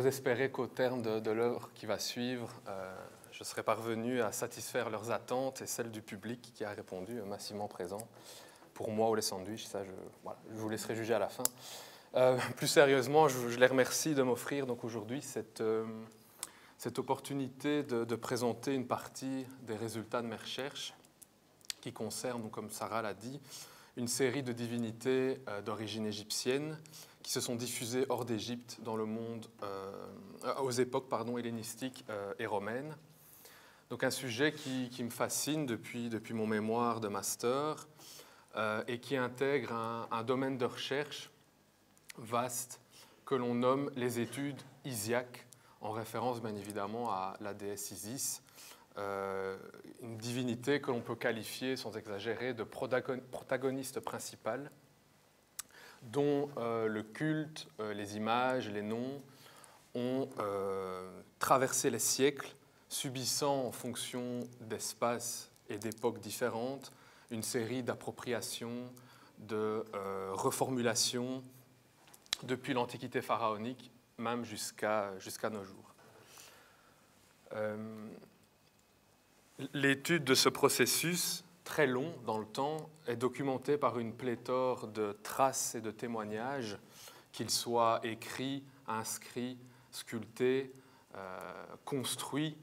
j'ose espérer qu'au terme de l'œuvre qui va suivre, je serai parvenu à satisfaire leurs attentes et celles du public qui a répondu massivement présent. Pour moi ou les sandwichs, ça, voilà, je vous laisserai juger à la fin. Plus sérieusement, je les remercie de m'offrir donc aujourd'hui cette opportunité de présenter une partie des résultats de mes recherches qui concernent, donc, comme Sarah l'a dit, une série de divinités d'origine égyptienne qui se sont diffusées hors d'Égypte dans le monde, aux époques hellénistiques et romaines. Donc un sujet qui me fascine depuis mon mémoire de master et qui intègre un domaine de recherche vaste que l'on nomme les études isiaques, en référence bien évidemment à la déesse Isis, une divinité que l'on peut qualifier, sans exagérer, de protagoniste principale, dont le culte, les images, les noms ont traversé les siècles, subissant en fonction d'espaces et d'époques différentes une série d'appropriations, de reformulations, depuis l'Antiquité pharaonique, même jusqu'à nos jours. L'étude de ce processus, très long dans le temps, est documentée par une pléthore de traces et de témoignages, qu'ils soient écrits, inscrits, sculptés, construits,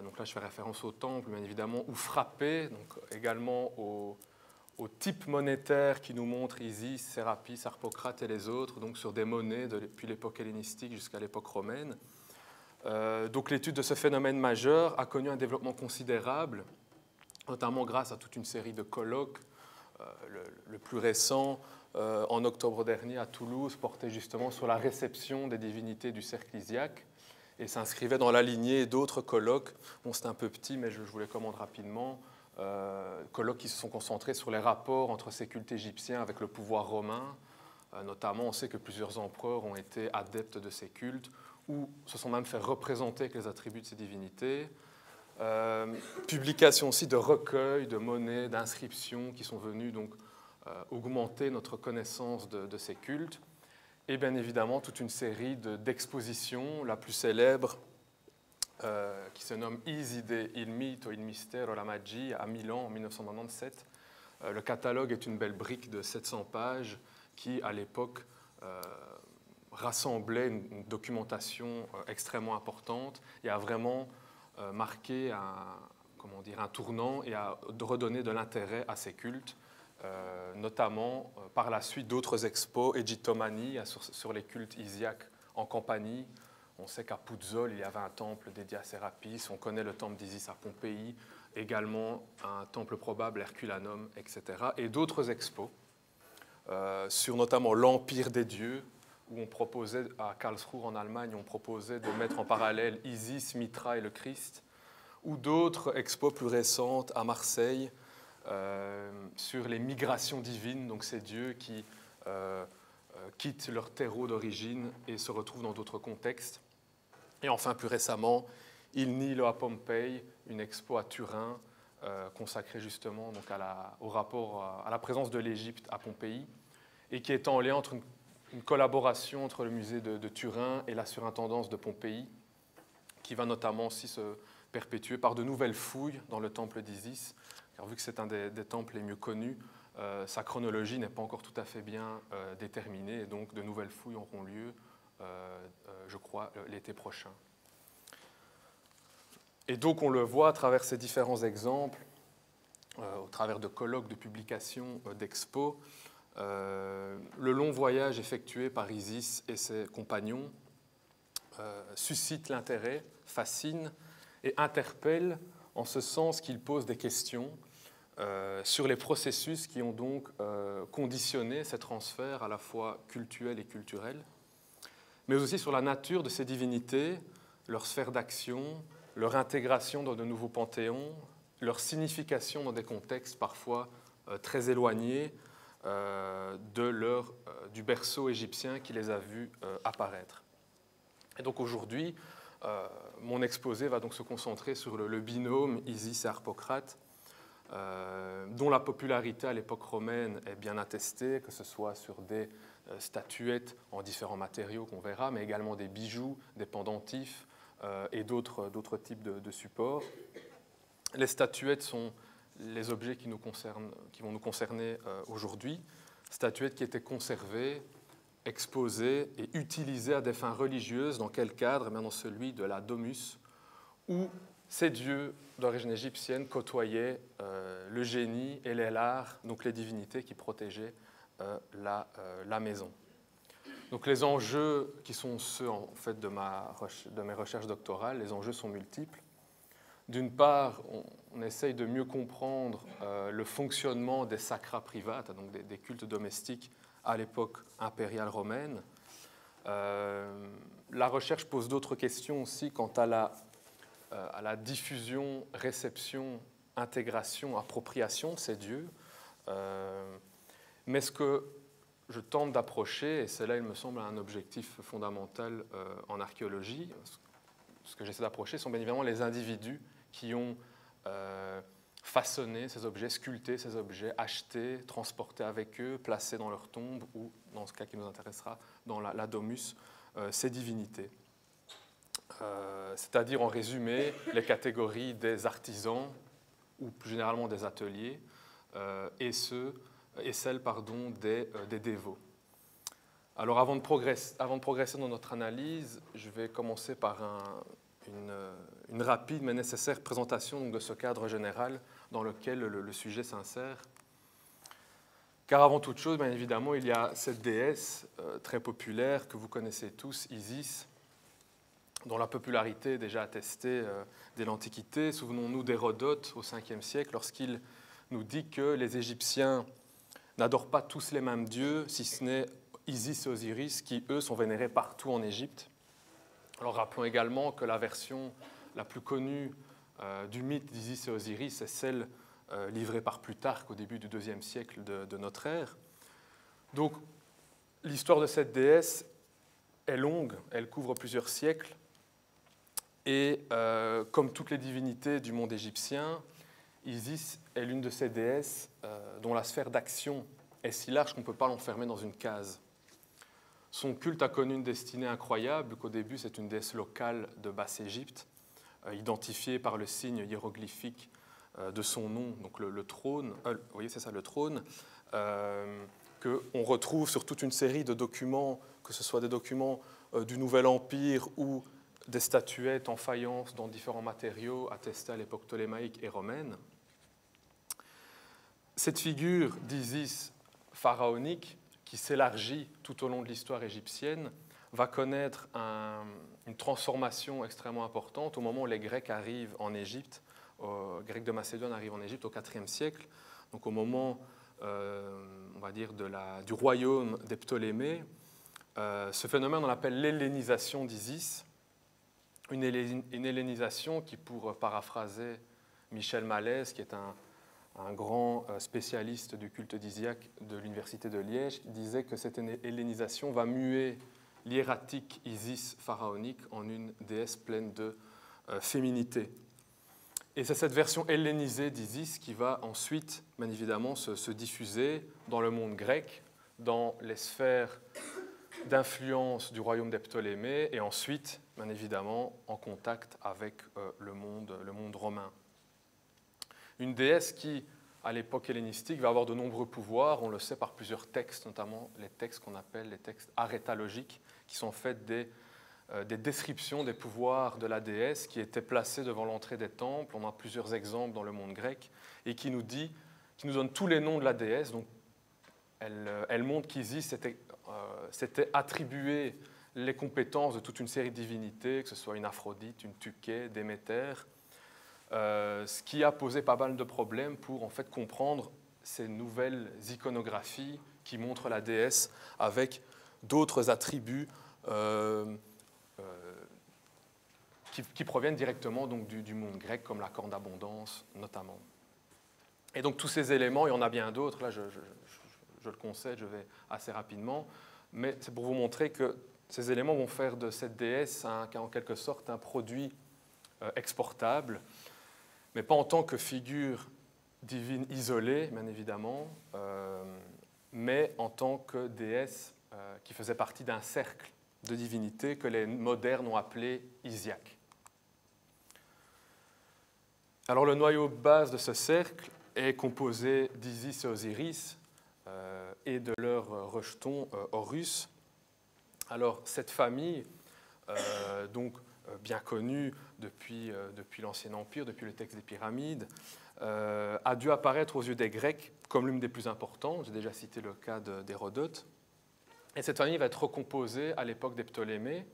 donc là je fais référence au temple bien évidemment, ou frappés, donc également au type monétaire qui nous montre Isis, Sérapis, Harpocrate et les autres, donc sur des monnaies depuis l'époque hellénistique jusqu'à l'époque romaine. Donc l'étude de ce phénomène majeur a connu un développement considérable, notamment grâce à toute une série de colloques. Le plus récent, en octobre dernier à Toulouse, portait justement sur la réception des divinités du cercle isiaque et s'inscrivait dans la lignée d'autres colloques. Bon, c'est un peu petit, mais je vous les commande rapidement. Colloques qui se sont concentrés sur les rapports entre ces cultes égyptiens avec le pouvoir romain. Notamment, on sait que plusieurs empereurs ont été adeptes de ces cultes ou se sont même fait représenter avec les attributs de ces divinités. Publication aussi de recueils, de monnaies, d'inscriptions qui sont venues donc, augmenter notre connaissance de ces cultes. Et bien évidemment, toute une série d'expositions, la plus célèbre, qui se nomme Iside il mito, il mistero, la magie, à Milan en 1997. Le catalogue est une belle brique de 700 pages qui, à l'époque, rassemblait une documentation extrêmement importante et a vraiment marqué un tournant et a redonné de l'intérêt à ces cultes, notamment par la suite d'autres expos, Egyptomanie sur les cultes isiaques en Campanie. On sait qu'à Puzzol, il y avait un temple dédié à Sérapis, on connaît le temple d'Isis à Pompéi, également un temple probable, Herculanum, etc. Et d'autres expos sur notamment l'Empire des dieux, où on proposait, à Karlsruhe en Allemagne, on proposait de mettre en parallèle Isis, Mitra et le Christ, ou d'autres expos plus récentes à Marseille sur les migrations divines, donc ces dieux qui quittent leur terreau d'origine et se retrouvent dans d'autres contextes. Et enfin, plus récemment, Il Nilo à Pompéi, une expo à Turin consacrée justement donc au rapport à la présence de l'Égypte à Pompéi et qui est en lien entre une collaboration entre le musée de Turin et la surintendance de Pompéi, qui va notamment aussi se perpétuer par de nouvelles fouilles dans le temple d'Isis, car vu que c'est un des temples les mieux connus, sa chronologie n'est pas encore tout à fait bien déterminée, et donc de nouvelles fouilles auront lieu, je crois, l'été prochain. Et donc on le voit à travers ces différents exemples, au travers de colloques, de publications, d'expos, le long voyage effectué par Isis et ses compagnons suscite l'intérêt, fascine et interpelle en ce sens qu'il pose des questions sur les processus qui ont donc conditionné ces transferts à la fois cultuels et culturels, mais aussi sur la nature de ces divinités, leur sphère d'action, leur intégration dans de nouveaux panthéons, leur signification dans des contextes parfois très éloignés du berceau égyptien qui les a vus apparaître. Et donc aujourd'hui, mon exposé va donc se concentrer sur le binôme Isis et Harpocrate, dont la popularité à l'époque romaine est bien attestée, que ce soit sur des statuettes en différents matériaux qu'on verra, mais également des bijoux, des pendentifs et d'autres types de supports. Les statuettes sont les objets qui vont nous concerner aujourd'hui, statuettes qui étaient conservées, exposées et utilisées à des fins religieuses. Dans quel cadre? Eh bien, dans celui de la domus, où ces dieux d'origine égyptienne côtoyaient le génie et les lards, donc les divinités qui protégeaient la maison. Donc les enjeux qui sont ceux en fait, de mes recherches doctorales, les enjeux sont multiples. D'une part, on essaye de mieux comprendre le fonctionnement des sacra privata, donc des cultes domestiques à l'époque impériale romaine. La recherche pose d'autres questions aussi quant à la diffusion, réception, intégration, appropriation de ces dieux. Mais ce que je tente d'approcher, et c'est là, il me semble, un objectif fondamental en archéologie, ce que j'essaie d'approcher sont bien évidemment les individus qui ont façonné ces objets, sculpté ces objets, acheté, transporté avec eux, placé dans leur tombe ou, dans ce cas qui nous intéressera, dans la domus, ces divinités. C'est-à-dire, en résumé, les catégories des artisans ou plus généralement des ateliers et celles des dévots. Alors, avant de progresser dans notre analyse, je vais commencer par une rapide mais nécessaire présentation donc, de ce cadre général dans lequel le sujet s'insère. Car avant toute chose, bien évidemment, il y a cette déesse très populaire que vous connaissez tous, Isis, dont la popularité est déjà attestée dès l'Antiquité. Souvenons-nous d'Hérodote au 5e siècle, lorsqu'il nous dit que les Égyptiens n'adorent pas tous les mêmes dieux, si ce n'est Isis et Osiris, qui, eux, sont vénérés partout en Égypte. Alors rappelons également que la version la plus connue du mythe d'Isis et Osiris est celle livrée par Plutarque au début du IIe siècle de notre ère. Donc, l'histoire de cette déesse est longue, elle couvre plusieurs siècles, et comme toutes les divinités du monde égyptien, Isis est l'une de ces déesses dont la sphère d'action est si large qu'on ne peut pas l'enfermer dans une case. Son culte a connu une destinée incroyable, qu'au début c'est une déesse locale de Basse-Égypte, identifiée par le signe hiéroglyphique de son nom, donc le trône, vous voyez c'est ça le trône, qu'on retrouve sur toute une série de documents, que ce soit des documents du Nouvel Empire ou des statuettes en faïence dans différents matériaux attestés à l'époque ptolémaïque et romaine. Cette figure d'Isis pharaonique, qui s'élargit tout au long de l'histoire égyptienne, va connaître une transformation extrêmement importante au moment où les Grecs arrivent en Égypte, les Grecs de Macédoine arrivent en Égypte au IVe siècle, donc au moment, on va dire, du royaume des Ptolémées. Ce phénomène, on l'appelle l'hellénisation d'Isis, une hellénisation qui, pour paraphraser Michel Malaise, qui est un grand spécialiste du culte d'Isiaque de l'université de Liège, disait que cette hellénisation va muer l'hiératique Isis pharaonique en une déesse pleine de féminité. Et c'est cette version hellénisée d'Isis qui va ensuite, bien évidemment, se diffuser dans le monde grec, dans les sphères d'influence du royaume des Ptolémées, et ensuite, bien évidemment, en contact avec le monde romain. Une déesse qui, à l'époque hellénistique, va avoir de nombreux pouvoirs, on le sait par plusieurs textes, notamment les textes qu'on appelle les textes arétalogiques, qui sont faits des descriptions des pouvoirs de la déesse qui étaient placés devant l'entrée des temples. On a plusieurs exemples dans le monde grec, et qui nous donne tous les noms de la déesse. Donc, elle montre qu'Isis s'était attribué les compétences de toute une série de divinités, que ce soit une Aphrodite, une Tuké, Déméter, ce qui a posé pas mal de problèmes pour en fait comprendre ces nouvelles iconographies qui montrent la déesse avec d'autres attributs qui proviennent directement donc, du monde grec, comme la corne d'abondance notamment. Et donc tous ces éléments, il y en a bien d'autres, là je le concède, je vais assez rapidement, mais c'est pour vous montrer que ces éléments vont faire de cette déesse en quelque sorte un produit exportable, mais pas en tant que figure divine isolée, bien évidemment, mais en tant que déesse qui faisait partie d'un cercle de divinités que les modernes ont appelé Isiaque. Alors le noyau de base de ce cercle est composé d'Isis et Osiris et de leur rejeton Horus. Alors cette famille, bien connue depuis l'Ancien Empire, depuis le texte des Pyramides, a dû apparaître aux yeux des Grecs comme l'une des plus importantes. J'ai déjà cité le cas d'Hérodote. Et cette famille va être recomposée à l'époque des Ptolémées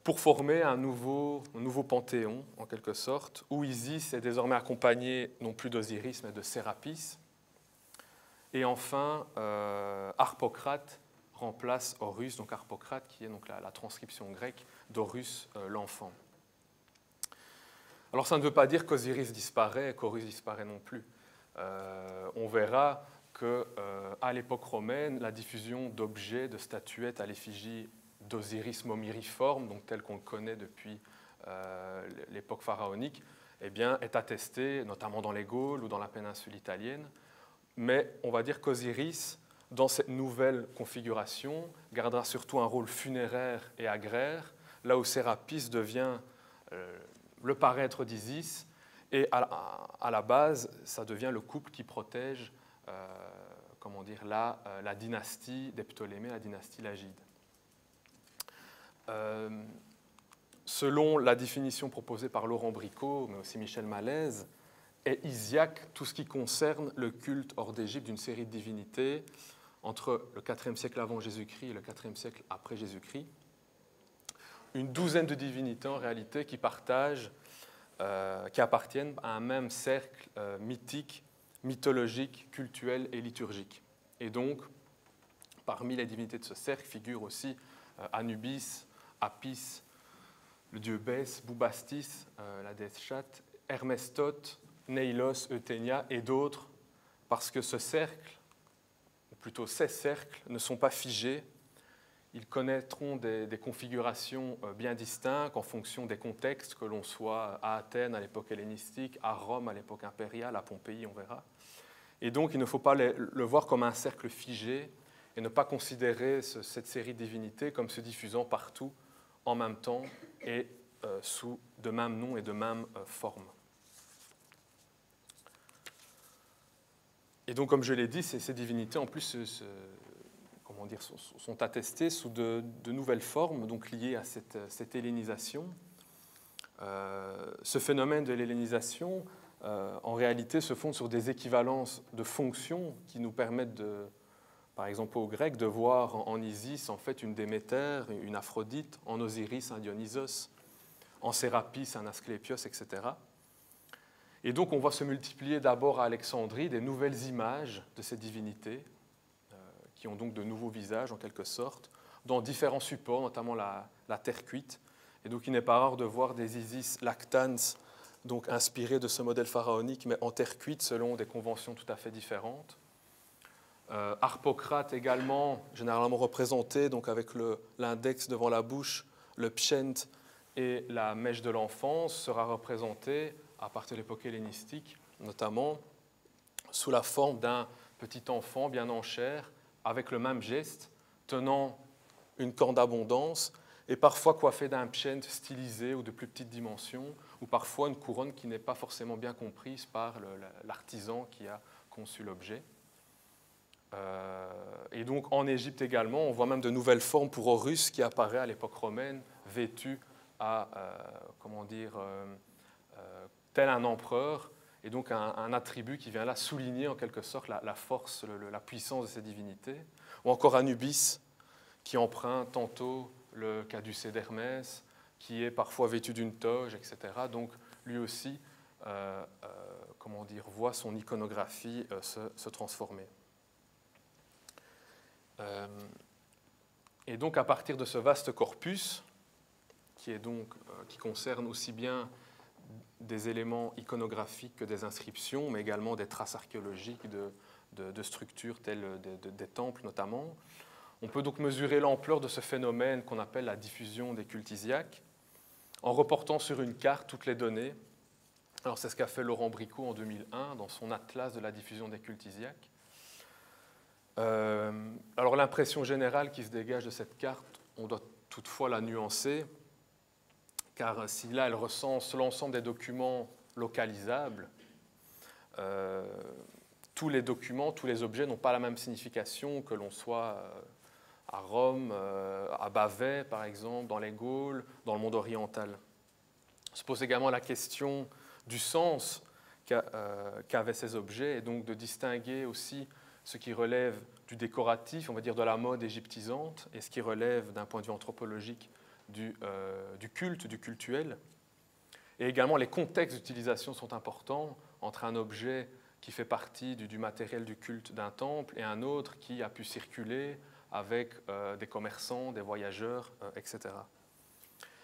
pour former un nouveau panthéon, en quelque sorte, où Isis est désormais accompagnée non plus d'Osiris, mais de Sérapis. Et enfin, Harpocrate remplace Horus, donc Harpocrate, qui est donc la transcription grecque d'Horus, l'enfant. Alors ça ne veut pas dire qu'Osiris disparaît et qu'Horus disparaît non plus. On verra qu'à l'époque romaine, la diffusion d'objets, de statuettes à l'effigie d'Osiris momiriforme, donc tel qu'on le connaît depuis l'époque pharaonique, eh bien, est attestée, notamment dans les Gaules ou dans la péninsule italienne. Mais on va dire qu'Osiris, dans cette nouvelle configuration, gardera surtout un rôle funéraire et agraire, là où Sérapis devient le paraître d'Isis, et à la base, ça devient le couple qui protège la dynastie des Ptolémées, la dynastie lagide. Selon la définition proposée par Laurent Bricot, mais aussi Michel Malaise, est Isiaque tout ce qui concerne le culte hors d'Égypte d'une série de divinités entre le IVe siècle avant Jésus-Christ et le IVe siècle après Jésus-Christ. Une douzaine de divinités en réalité qui appartiennent à un même cercle mythique, mythologique, cultuel et liturgique. Et donc, parmi les divinités de ce cercle figurent aussi Anubis, Apis, le dieu Bès, Boubastis, la déesse chatte, Hermestote, Néilos, Euthénia et d'autres, parce que ce cercle, ou plutôt ces cercles, ne sont pas figés. Ils connaîtront des configurations bien distinctes en fonction des contextes, que l'on soit à Athènes à l'époque hellénistique, à Rome à l'époque impériale, à Pompéi, on verra. Et donc, il ne faut pas le voir comme un cercle figé et ne pas considérer cette série de divinités comme se diffusant partout en même temps et sous de mêmes noms et de mêmes formes. Et donc, comme je l'ai dit, ces divinités, en plus, sont attestées sous de nouvelles formes, donc liées à cette hellénisation. Ce phénomène de l'hellénisation, en réalité, se fonde sur des équivalences de fonctions qui nous permettent, par exemple aux Grecs, de voir en Isis en fait une Déméter, une Aphrodite, en Osiris un Dionysos, en Sérapis un Asclépios, etc. Et donc on voit se multiplier d'abord à Alexandrie des nouvelles images de ces divinités, qui ont donc de nouveaux visages en quelque sorte, dans différents supports, notamment la terre cuite. Et donc il n'est pas rare de voir des Isis lactans, donc inspirés de ce modèle pharaonique, mais en terre cuite selon des conventions tout à fait différentes. Harpocrate également, généralement représenté donc avec l'index devant la bouche, le pshent et la mèche de l'enfance, sera représenté à partir de l'époque hellénistique, notamment sous la forme d'un petit enfant bien en chair, avec le même geste, tenant une corne d'abondance, et parfois coiffé d'un pshent stylisé ou de plus petite dimension, ou parfois une couronne qui n'est pas forcément bien comprise par l'artisan qui a conçu l'objet. Et donc en Égypte également, on voit même de nouvelles formes pour Horus qui apparaît à l'époque romaine, vêtu à, tel un empereur, et donc un attribut qui vient là souligner en quelque sorte la force, la puissance de ces divinités. Ou encore Anubis, qui emprunte tantôt le caducée d'Hermès, qui est parfois vêtu d'une toge, etc. Donc lui aussi, voit son iconographie se transformer. Et donc à partir de ce vaste corpus, qui concerne aussi bien des éléments iconographiques que des inscriptions, mais également des traces archéologiques de structures telles des temples notamment, on peut donc mesurer l'ampleur de ce phénomène qu'on appelle la diffusion des cultes isiaques en reportant sur une carte toutes les données. Alors c'est ce qu'a fait Laurent Bricot en 2001 dans son atlas de la diffusion des cultes isiaques. Alors l'impression générale qui se dégage de cette carte, on doit toutefois la nuancer, car si là elle recense l'ensemble des documents localisables, tous les documents, tous les objets n'ont pas la même signification que l'on soit à Rome, à Bavay par exemple, dans les Gaules, dans le monde oriental. Se pose également la question du sens qu'avaient ces objets et donc de distinguer aussi ce qui relève du décoratif, on va dire de la mode égyptisante, et ce qui relève d'un point de vue anthropologique du culte, du cultuel. Et également les contextes d'utilisation sont importants entre un objet qui fait partie du matériel du culte d'un temple et un autre qui a pu circuler avec des commerçants, des voyageurs, etc.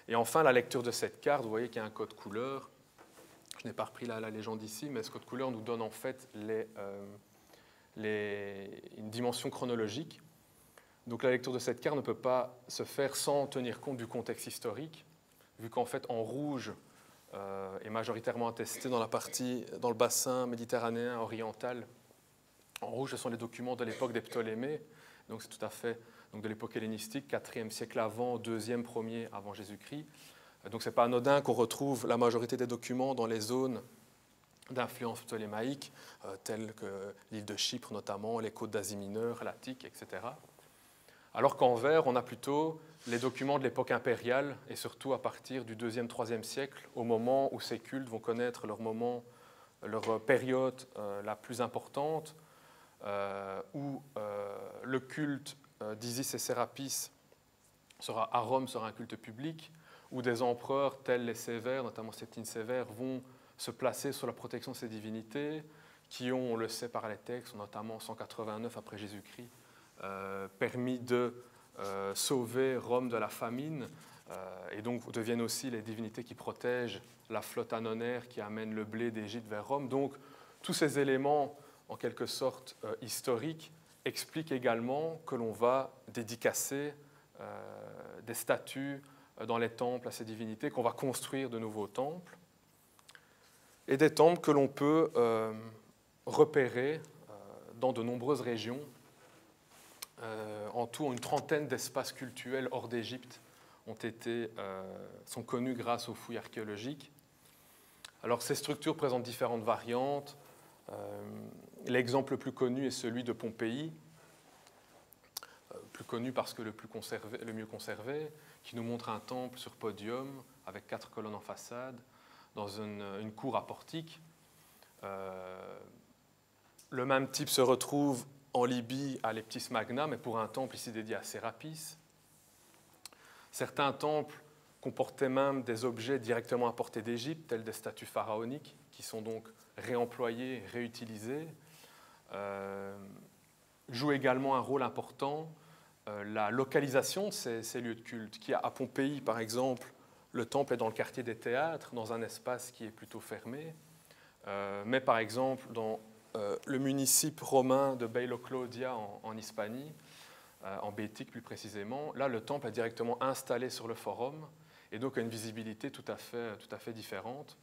Et enfin, la lecture de cette carte, vous voyez qu'il y a un code couleur. Je n'ai pas repris la légende ici, mais ce code couleur nous donne en fait une dimension chronologique. Donc la lecture de cette carte ne peut pas se faire sans tenir compte du contexte historique, vu qu'en fait en rouge est majoritairement attesté dans le bassin méditerranéen oriental. En rouge, ce sont les documents de l'époque des Ptolémées, donc c'est tout à fait donc de l'époque hellénistique, 4e siècle avant, 2e, 1er avant Jésus-Christ. Donc ce n'est pas anodin qu'on retrouve la majorité des documents dans les zones d'influence ptolémaïque, telles que l'île de Chypre notamment, les côtes d'Asie mineure, l'Attique, etc. Alors qu'en vert, on a plutôt les documents de l'époque impériale, et surtout à partir du 2e, 3e siècle, au moment où ces cultes vont connaître leur période la plus importante, où le culte d'Isis et Sérapis à Rome sera un culte public, où des empereurs tels les Sévères, notamment Septime Sévère, vont se placer sous la protection de ces divinités, qui ont, on le sait par les textes, notamment 189 après Jésus-Christ, permis de sauver Rome de la famine, et donc deviennent aussi les divinités qui protègent la flotte annonaire qui amène le blé d'Égypte vers Rome. Donc tous ces éléments, en quelque sorte historiques, expliquent également que l'on va dédicacer des statues dans les temples à ces divinités, qu'on va construire de nouveaux temples, et des temples que l'on peut repérer dans de nombreuses régions. En tout, une trentaine d'espaces cultuels hors d'Égypte sont connus grâce aux fouilles archéologiques. Alors, ces structures présentent différentes variantes. L'exemple le plus connu est celui de Pompéi, plus connu parce que le mieux conservé, qui nous montre un temple sur podium avec 4 colonnes en façade, dans une cour à portique. Le même type se retrouve en Libye à Leptis Magna, mais pour un temple ici dédié à Sérapis. Certains temples comportaient même des objets directement apportés d'Égypte, tels des statues pharaoniques, qui sont donc réemployées, réutilisées. Joue également un rôle important la localisation de ces lieux de culte, qui à Pompéi, par exemple, le temple est dans le quartier des théâtres, dans un espace qui est plutôt fermé, mais par exemple dans le municipe romain de Bailo Claudia en Hispanie, en Bétique plus précisément, là le temple est directement installé sur le forum et donc a une visibilité tout à fait différente.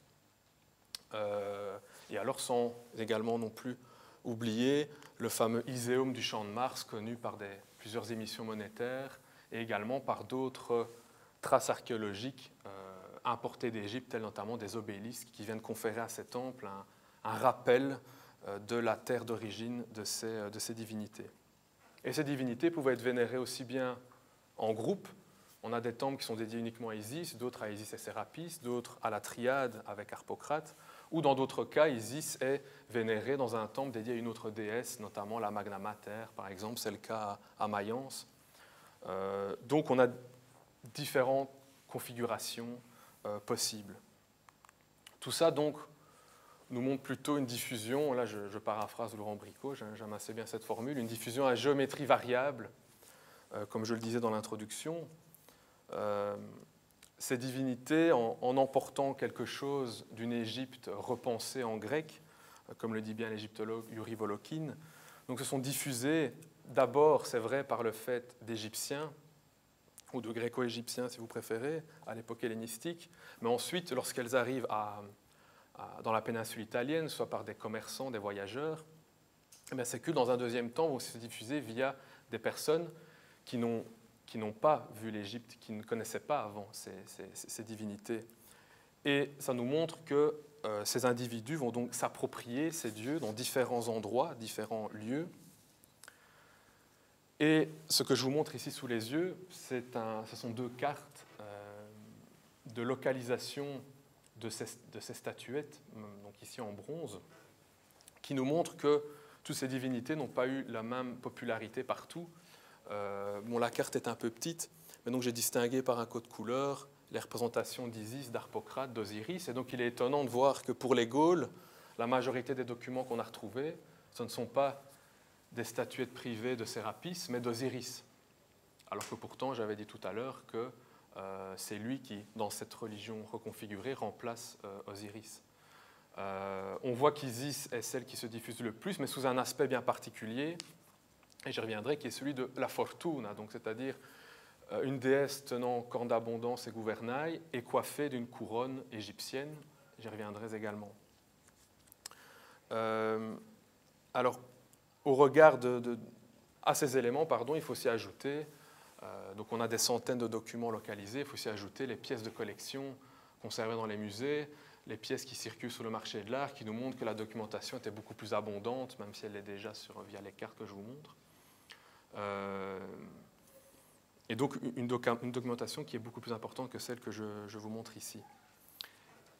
Et alors sans également non plus oublier le fameux Iséum du Champ de Mars, connu par plusieurs émissions monétaires et également par d'autres traces archéologiques importées d'Égypte, telles notamment des obélisques qui viennent conférer à ces temples un rappel de la terre d'origine de ces divinités. Et ces divinités pouvaient être vénérées aussi bien en groupe. On a des temples qui sont dédiés uniquement à Isis, d'autres à Isis et Sérapis, d'autres à la Triade avec Harpocrate, ou dans d'autres cas, Isis est vénérée dans un temple dédié à une autre déesse, notamment la Magna Mater, par exemple, c'est le cas à Mayence. Donc on a différentes configurations possibles. Tout ça, donc, nous montre plutôt une diffusion, là je paraphrase Laurent Bricot, j'aime assez bien cette formule, une diffusion à géométrie variable, comme je le disais dans l'introduction. Ces divinités, en emportant quelque chose d'une Égypte repensée en grec, comme le dit bien l'égyptologue Yuri Volokhin, donc se sont diffusées d'abord, c'est vrai, par le fait d'Égyptiens, ou de gréco-égyptiens si vous préférez, à l'époque hellénistique, mais ensuite, lorsqu'elles arrivent dans la péninsule italienne, soit par des commerçants, des voyageurs, eh ces cultes, dans un deuxième temps, vont se diffuser via des personnes qui n'ont pas vu l'Égypte, qui ne connaissaient pas avant ces divinités. Et ça nous montre que ces individus vont donc s'approprier ces dieux dans différents endroits, différents lieux. Et ce que je vous montre ici sous les yeux, ce sont deux cartes de localisation de ces statuettes, donc ici en bronze, qui nous montrent que toutes ces divinités n'ont pas eu la même popularité partout. La carte est un peu petite, mais donc j'ai distingué par un code couleur les représentations d'Isis, d'Harpocrate, d'Osiris. Et donc il est étonnant de voir que pour les Gaules, la majorité des documents qu'on a retrouvés, ce ne sont pas des statuettes privées de Sérapis, mais d'Osiris. Alors que pourtant, j'avais dit tout à l'heure que c'est lui qui, dans cette religion reconfigurée, remplace Osiris. On voit qu'Isis est celle qui se diffuse le plus, mais sous un aspect bien particulier, et j'y reviendrai, qui est celui de la fortuna, donc c'est-à-dire une déesse tenant corne d'abondance et gouvernail et coiffée d'une couronne égyptienne. J'y reviendrai également. Alors, au regard à ces éléments, il faut aussi ajouter, donc on a des centaines de documents localisés, il faut aussi ajouter les pièces de collection conservées dans les musées, les pièces qui circulent sur le marché de l'art, qui nous montrent que la documentation était beaucoup plus abondante, même si elle est déjà via les cartes que je vous montre. Et donc une documentation qui est beaucoup plus importante que celle que je vous montre ici.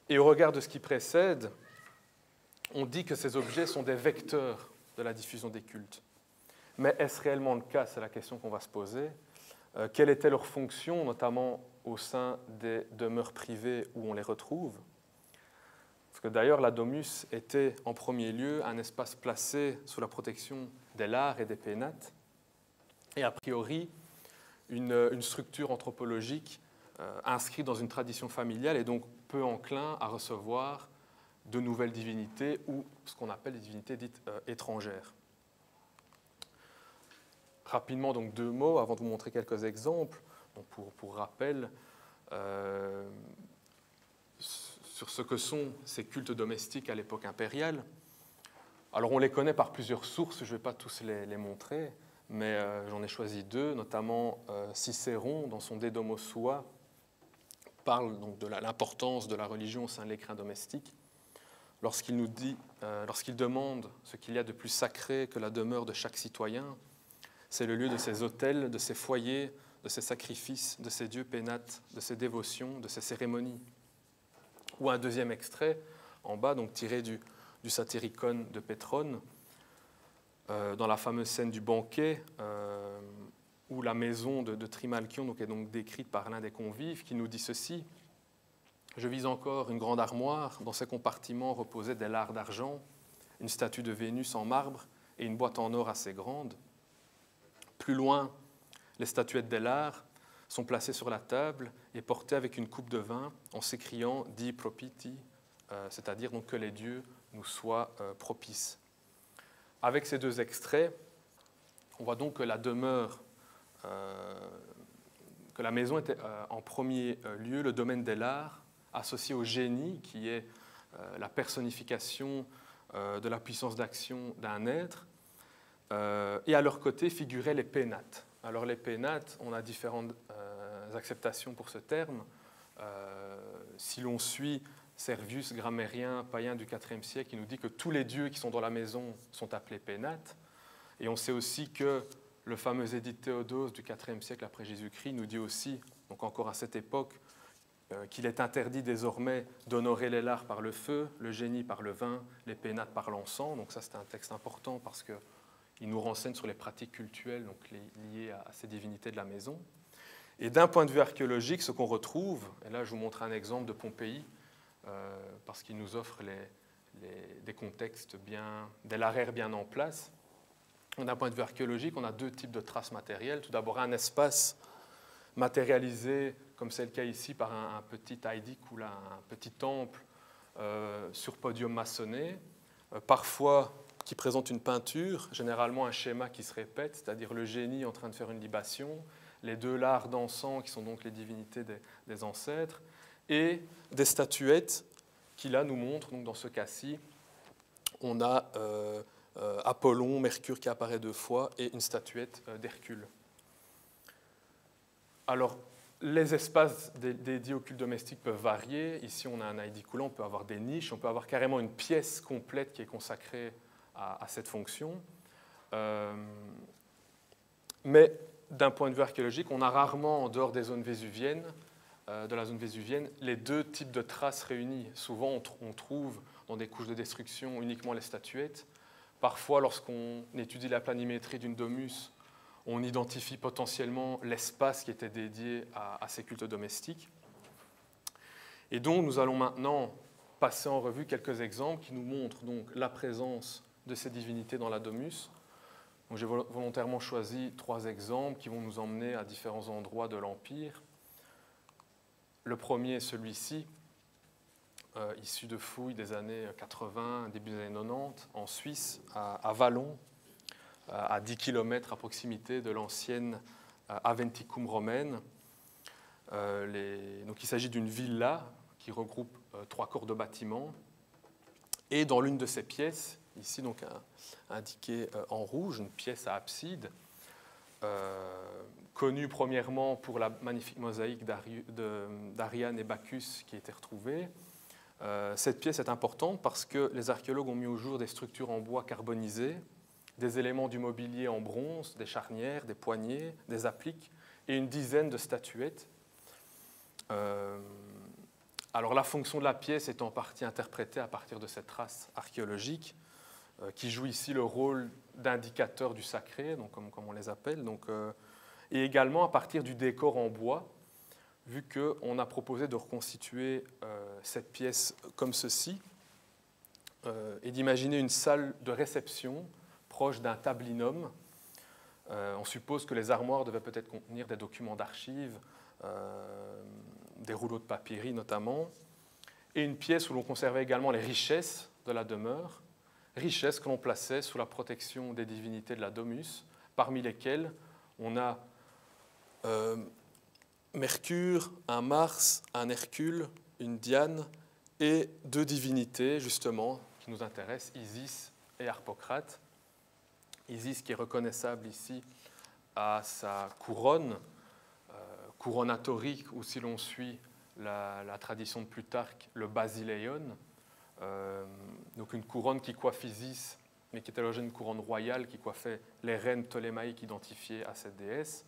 Et au regard de ce qui précède, on dit que ces objets sont des vecteurs de la diffusion des cultes. Mais est-ce réellement le cas? C'est la question qu'on va se poser. Quelle était leur fonction, notamment au sein des demeures privées où on les retrouve? Parce que d'ailleurs, la domus était en premier lieu un espace placé sous la protection des lards et des pénates, et a priori une structure anthropologique inscrite dans une tradition familiale et donc peu enclin à recevoir de nouvelles divinités ou ce qu'on appelle des divinités dites étrangères. Rapidement, donc 2 mots avant de vous montrer quelques exemples. Donc pour rappel, sur ce que sont ces cultes domestiques à l'époque impériale. Alors on les connaît par plusieurs sources, je ne vais pas tous les montrer, mais j'en ai choisi 2, notamment Cicéron, dans son De Domo Sua, parle donc de l'importance de la religion au sein de l'écrin domestique, lorsqu'il demande ce qu'il y a de plus sacré que la demeure de chaque citoyen. C'est le lieu de ses autels, de ses foyers, de ses sacrifices, de ses dieux pénates, de ses dévotions, de ses cérémonies. Ou un deuxième extrait, en bas, donc tiré du Satyricon de Pétrone, dans la fameuse scène du banquet, où la maison de Trimalchion donc, est donc décrite par l'un des convives, qui nous dit ceci. « Je vis encore une grande armoire, dans ses compartiments reposaient des lards d'argent, une statue de Vénus en marbre et une boîte en or assez grande. Plus loin, les statuettes des lards sont placées sur la table et portées avec une coupe de vin en s'écriant « Di propiti », c'est-à-dire donc que les dieux nous soient propices. Avec ces 2 extraits, on voit donc que la demeure, que la maison était en premier lieu le domaine des lards, associé au génie, qui est la personnification de la puissance d'action d'un être, et à leur côté figuraient les pénates. Alors les pénates, on a différentes acceptations pour ce terme. Si l'on suit Servius, grammairien païen du IVe siècle, qui nous dit que tous les dieux qui sont dans la maison sont appelés pénates. Et on sait aussi que le fameux édit Théodose du IVe siècle après Jésus-Christ nous dit aussi, donc encore à cette époque, qu'il est interdit désormais d'honorer les lards par le feu, le génie par le vin, les pénates par l'encens. Donc ça, c'est un texte important parce qu'il nous renseigne sur les pratiques cultuelles donc liées à ces divinités de la maison. Et d'un point de vue archéologique, ce qu'on retrouve, et là je vous montre un exemple de Pompéi, parce qu'il nous offre des contextes des larraires bien en place. D'un point de vue archéologique, on a 2 types de traces matérielles. Tout d'abord, un espace matérialisé, comme c'est le cas ici, par un petit aidik ou là, un petit temple sur podium maçonné, parfois qui présente une peinture, généralement un schéma qui se répète, c'est-à-dire le génie en train de faire une libation, les 2 lards d'encens qui sont donc les divinités des ancêtres, et des statuettes qui là nous montrent, donc dans ce cas-ci, on a Apollon, Mercure qui apparaît 2 fois et une statuette d'Hercule. Alors, les espaces dédiés au culte domestique peuvent varier. Ici, on a un ID coulant, on peut avoir des niches, on peut avoir carrément une pièce complète qui est consacrée à cette fonction. Mais d'un point de vue archéologique, on a rarement, en dehors des zones vésuviennes, de la zone vésuvienne, les 2 types de traces réunies. Souvent, on trouve dans des couches de destruction uniquement les statuettes. Parfois, lorsqu'on étudie la planimétrie d'une domus, on identifie potentiellement l'espace qui était dédié à ces cultes domestiques. Et donc, nous allons maintenant passer en revue quelques exemples qui nous montrent donc la présence de ces divinités dans la domus. J'ai volontairement choisi 3 exemples qui vont nous emmener à différents endroits de l'Empire. Le premier est celui-ci, issu de fouilles des années 80, début des années 90, en Suisse, à Vallon, à 10 km à proximité de l'ancienne Aventicum romaine. Donc, il s'agit d'une villa qui regroupe 3 corps de bâtiments. Et dans l'une de ces pièces, ici donc indiquée en rouge, une pièce à abside, connue premièrement pour la magnifique mosaïque d'Ariane et Bacchus qui a été retrouvée. Cette pièce est importante parce que les archéologues ont mis au jour des structures en bois carbonisées, des éléments du mobilier en bronze, des charnières, des poignées, des appliques et une dizaine de statuettes. Alors la fonction de la pièce est en partie interprétée à partir de cette trace archéologique qui joue ici le rôle d'indicateur du sacré, donc comme on les appelle, et également à partir du décor en bois, vu qu'on a proposé de reconstituer cette pièce comme ceci et d'imaginer une salle de réception proche d'un tablinum. On suppose que les armoires devaient peut-être contenir des documents d'archives, des rouleaux de papyri notamment, et une pièce où l'on conservait également les richesses de la demeure, richesses que l'on plaçait sous la protection des divinités de la domus, parmi lesquelles on a Mercure, un Mars, un Hercule, une Diane et 2 divinités justement qui nous intéressent, Isis et Harpocrate. Isis qui est reconnaissable ici à sa couronne, couronnatorique, ou si l'on suit la tradition de Plutarque, le basileion, donc une couronne qui coiffe Isis, mais qui était à l'origine une couronne royale qui coiffait les reines ptolémaïques identifiées à cette déesse,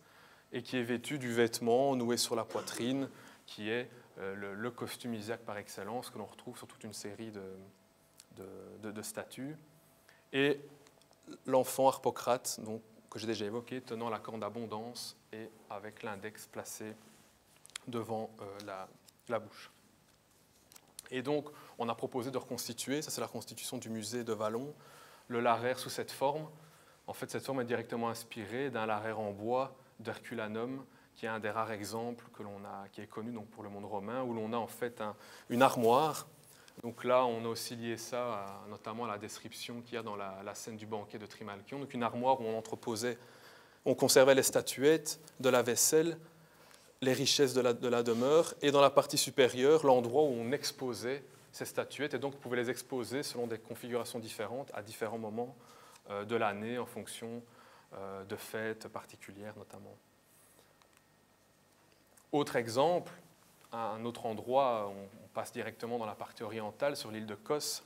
et qui est vêtue du vêtement noué sur la poitrine, qui est le costume isiaque par excellence, que l'on retrouve sur toute une série de statues. Et l'enfant Harpocrate, donc, que j'ai déjà évoqué, tenant la corne d'abondance et avec l'index placé devant la bouche. Et donc, on a proposé de reconstituer, ça c'est la reconstitution du musée de Vallon, le larraire sous cette forme. En fait, cette forme est directement inspirée d'un larraire en bois d'Herculanum, qui est un des rares exemples qui est connu donc, pour le monde romain, où l'on a en fait une armoire. Donc là, on a aussi lié ça notamment à la description qu'il y a dans la scène du banquet de Trimalchion. Donc une armoire où on conservait les statuettes, de la vaisselle, les richesses de la demeure, et dans la partie supérieure, l'endroit où on exposait ces statuettes, et donc on pouvait les exposer selon des configurations différentes à différents moments de l'année, en fonction de fêtes particulières notamment. Autre exemple, un autre endroit, on passe directement dans la partie orientale, sur l'île de Kos,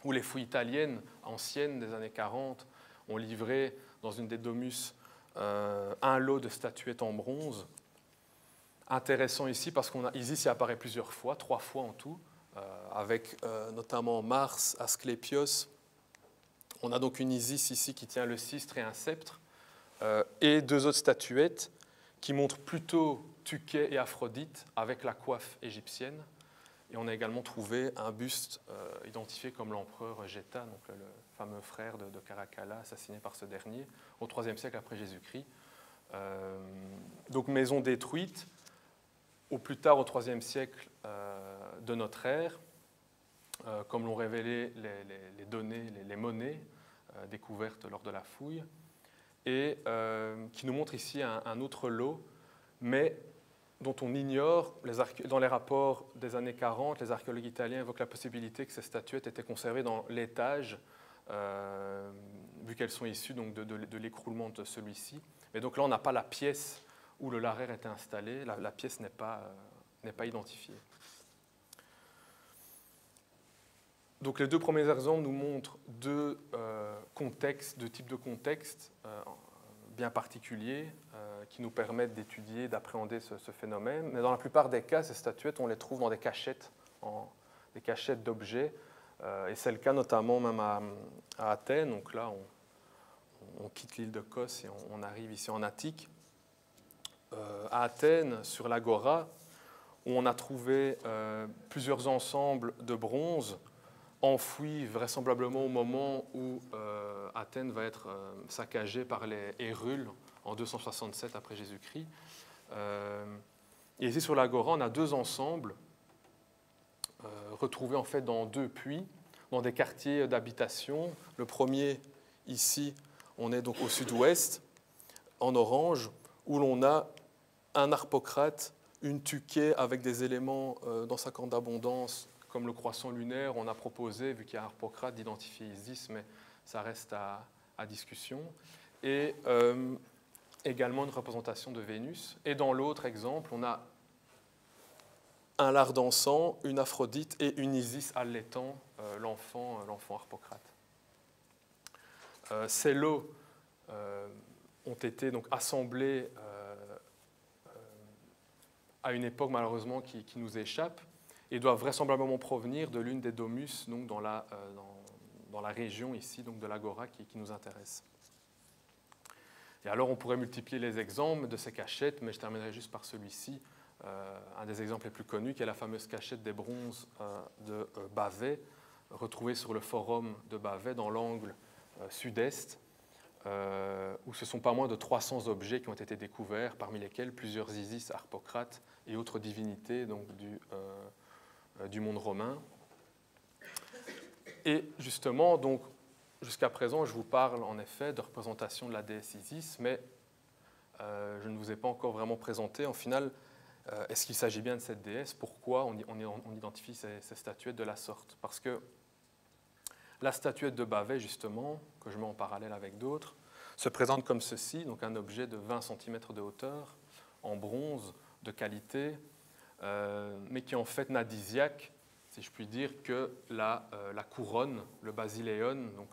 où les fouilles italiennes anciennes des années 40 ont livré dans une des domus un lot de statuettes en bronze. Intéressant ici parce qu'Isis y apparaît plusieurs fois, 3 fois en tout, avec notamment Mars, Asclépios. On a donc une Isis ici qui tient le cistre et un sceptre, et 2 autres statuettes qui montrent plutôt Tuké et Aphrodite avec la coiffe égyptienne. Et on a également trouvé un buste identifié comme l'empereur Geta, donc le fameux frère de Caracalla, assassiné par ce dernier au IIIe siècle après Jésus-Christ. Donc maison détruite, au plus tard au IIIe siècle de notre ère, comme l'ont révélé les données, les monnaies découvertes lors de la fouille, et qui nous montre ici un autre lot, mais dont on ignore, dans les rapports des années 40, les archéologues italiens évoquent la possibilité que ces statuettes étaient conservées dans l'étage vu qu'elles sont issues donc, de l'écroulement de celui-ci. Mais donc là, on n'a pas la pièce où le larraire était installé, la pièce n'est pas identifiée. Donc les deux premiers exemples nous montrent deux types de contextes bien particuliers qui nous permettent d'étudier, d'appréhender ce phénomène. Mais dans la plupart des cas, ces statuettes, on les trouve dans des cachettes d'objets. Et c'est le cas notamment même à Athènes. Donc là, on quitte l'île de Kos et on arrive ici en Attique. À Athènes, sur l'Agora, où on a trouvé plusieurs ensembles de bronze enfouis vraisemblablement au moment où Athènes va être saccagée par les Hérules en 267 après Jésus-Christ. Et ici sur l'Agora, on a deux ensembles retrouvés en fait dans deux puits, dans des quartiers d'habitation. Le premier, ici, on est donc au sud-ouest, en orange, où l'on a un Harpocrate, une tuquée avec des éléments dans sa corne d'abondance, comme le croissant lunaire. On a proposé, vu qu'il y a Harpocrate, d'identifier Isis, mais ça reste à discussion. Et également une représentation de Vénus. Et dans l'autre exemple, on a un lard d'encens, une Aphrodite et une Isis allaitant l'enfant Harpocrate. Ces lots ont été donc assemblés à une époque malheureusement qui nous échappe et doivent vraisemblablement provenir de l'une des domus donc dans la région ici donc de l'Agora qui nous intéresse. Et alors on pourrait multiplier les exemples de ces cachettes, mais je terminerai juste par celui-ci, un des exemples les plus connus, qui est la fameuse cachette des bronzes de Bavay, retrouvée sur le forum de Bavay dans l'angle sud-est, où ce sont pas moins de 300 objets qui ont été découverts, parmi lesquels plusieurs Isis, Harpocrate et autres divinités donc, du monde romain. Et justement, donc, jusqu'à présent, je vous parle en effet de représentation de la déesse Isis, mais je ne vous ai pas encore vraiment présenté, en final, est-ce qu'il s'agit bien de cette déesse? Pourquoi on identifie ces statuettes de la sorte? Parce que la statuette de Bavay, justement, que je mets en parallèle avec d'autres, se présente comme ceci, donc un objet de 20 cm de hauteur, en bronze, de qualité, mais qui en fait n'a d'isiaque, si je puis dire, que la couronne, le basileon, donc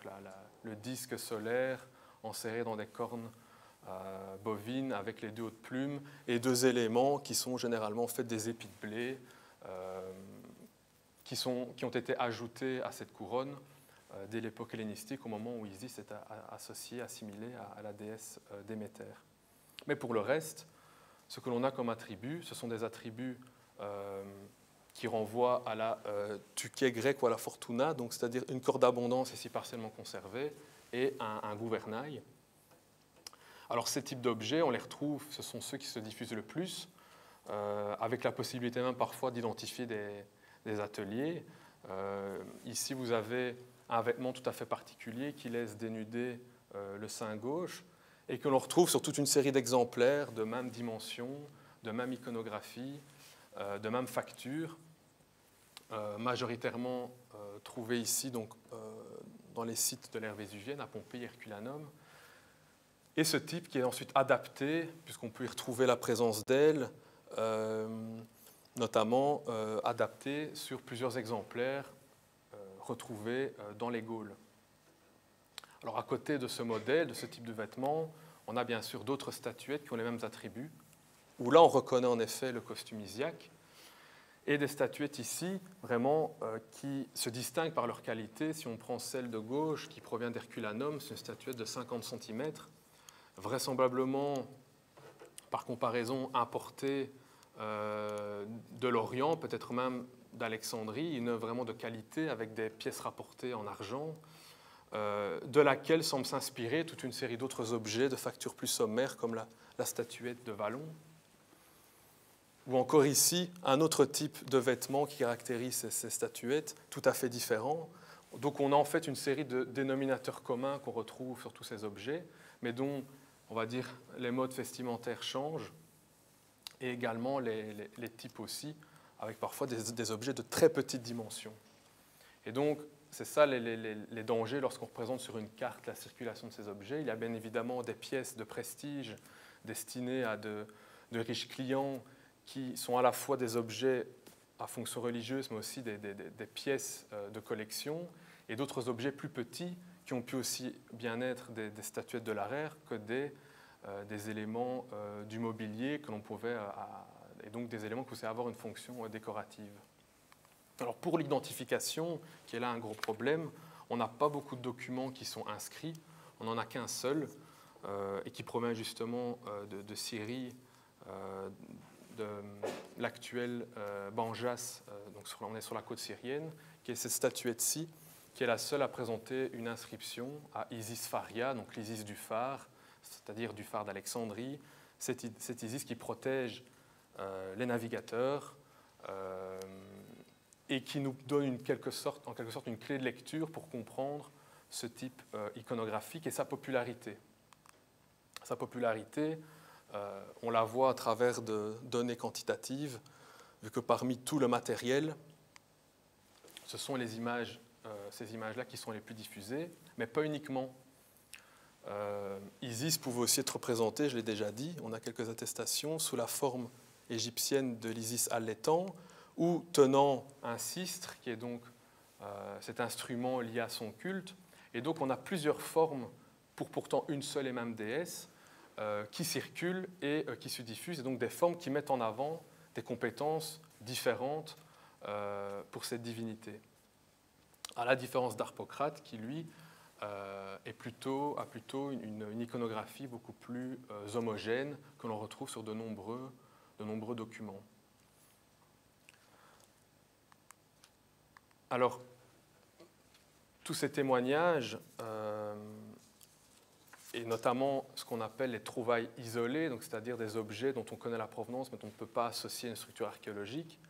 le disque solaire enserré dans des cornes bovines avec les deux hautes plumes, et deux éléments qui sont généralement faits des épis de blé, qui ont été ajoutés à cette couronne dès l'époque hellénistique, au moment où Isis est associée, assimilée à la déesse Déméter. Mais pour le reste, ce que l'on a comme attributs, ce sont des attributs qui renvoient à la tuquée grecque ou à la fortuna, donc c'est-à-dire une corde d'abondance ici partiellement conservée et un gouvernail. Alors ces types d'objets, on les retrouve, ce sont ceux qui se diffusent le plus, avec la possibilité même parfois d'identifier des ateliers. Ici, vous avez un vêtement tout à fait particulier qui laisse dénuder le sein gauche et que l'on retrouve sur toute une série d'exemplaires de même dimension, de même iconographie, de même facture, majoritairement trouvés ici donc, dans les sites de l'ère vésuvienne, à Pompéi et Herculanum. Et ce type qui est ensuite adapté, puisqu'on peut y retrouver la présence d'ailes, notamment adapté sur plusieurs exemplaires retrouvés dans les Gaules. Alors à côté de ce modèle, de ce type de vêtements, on a bien sûr d'autres statuettes qui ont les mêmes attributs, où là on reconnaît en effet le costume isiaque, et des statuettes ici, vraiment, qui se distinguent par leur qualité. Si on prend celle de gauche, qui provient d'Herculanum, c'est une statuette de 50 cm, vraisemblablement, par comparaison, importée de l'Orient, peut-être même d'Alexandrie, une œuvre vraiment de qualité, avec des pièces rapportées en argent, de laquelle semble s'inspirer toute une série d'autres objets de facture plus sommaire, comme la statuette de Vallon. Ou encore ici, un autre type de vêtements qui caractérise ces statuettes, tout à fait différent. Donc on a en fait une série de dénominateurs communs qu'on retrouve sur tous ces objets, mais dont, on va dire, les modes vestimentaires changent, et également les types aussi, avec parfois des objets de très petite dimension. Et donc, c'est ça les dangers lorsqu'on représente sur une carte la circulation de ces objets. Il y a bien évidemment des pièces de prestige destinées à de riches clients qui sont à la fois des objets à fonction religieuse, mais aussi des pièces de collection, et d'autres objets plus petits qui ont pu aussi bien être des statuettes de l'art que des éléments du mobilier que l'on pouvait, et donc des éléments qui pouvaient avoir une fonction décorative. Alors pour l'identification, qui est là un gros problème, on n'a pas beaucoup de documents qui sont inscrits, on n'en a qu'un seul, et qui provient justement de Syrie, de l'actuel Banjas, donc on est sur la côte syrienne, qui est cette statuette-ci, qui est la seule à présenter une inscription à Isis Faria, donc l'Isis du phare, c'est-à-dire du phare d'Alexandrie, cette Isis qui protège les navigateurs et qui nous donne en quelque sorte une clé de lecture pour comprendre ce type iconographique et sa popularité. Sa popularité, on la voit à travers de données quantitatives, vu que parmi tout le matériel, ce sont les images, ces images-là qui sont les plus diffusées, mais pas uniquement. Isis pouvait aussi être représenté, je l'ai déjà dit, on a quelques attestations, sous la forme égyptienne de l'Isis Al-Létan, ou tenant un sistre, qui est donc cet instrument lié à son culte. Et donc on a plusieurs formes pour pourtant une seule et même déesse qui circulent et qui se diffusent, et donc des formes qui mettent en avant des compétences différentes pour cette divinité. À la différence d'Harpocrate, qui lui a plutôt une iconographie beaucoup plus homogène que l'on retrouve sur de nombreux documents. Alors, tous ces témoignages, et notamment ce qu'on appelle les trouvailles isolées, c'est-à-dire des objets dont on connaît la provenance mais dont on ne peut pas associer une structure archéologique,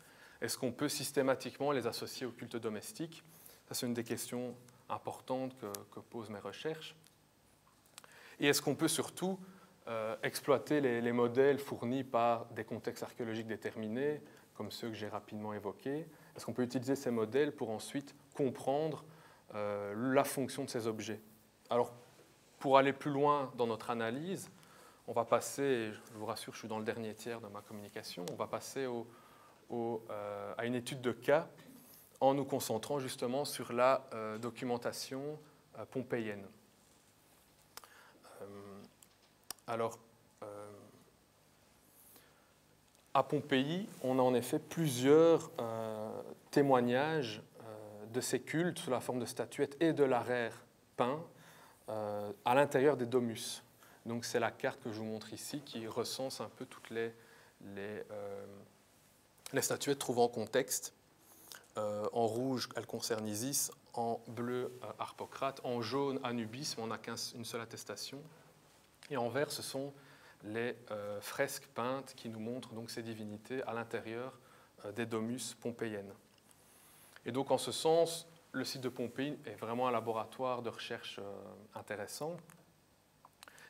est-ce qu'on peut systématiquement les associer au culte domestique? Ça, c'est une des questions importantes que posent mes recherches. Et est-ce qu'on peut surtout exploiter les modèles fournis par des contextes archéologiques déterminés, comme ceux que j'ai rapidement évoqués? Est-ce qu'on peut utiliser ces modèles pour ensuite comprendre la fonction de ces objets? Alors, pour aller plus loin dans notre analyse, on va passer, je vous rassure, je suis dans le dernier tiers de ma communication, on va passer à une étude de cas en nous concentrant justement sur la documentation pompéienne. Alors, à Pompéi, on a en effet plusieurs témoignages de ces cultes sous la forme de statuettes et de l'araire peint à l'intérieur des domus. Donc c'est la carte que je vous montre ici qui recense un peu toutes les statuettes trouvées en contexte. En rouge, elles concernent Isis, en bleu, Harpocrate, en jaune, Anubis, mais on n'a qu'une seule attestation. Et en vert, ce sont les fresques peintes qui nous montrent donc ces divinités à l'intérieur des domus pompéiennes. Et donc en ce sens, le site de Pompéi est vraiment un laboratoire de recherche intéressant.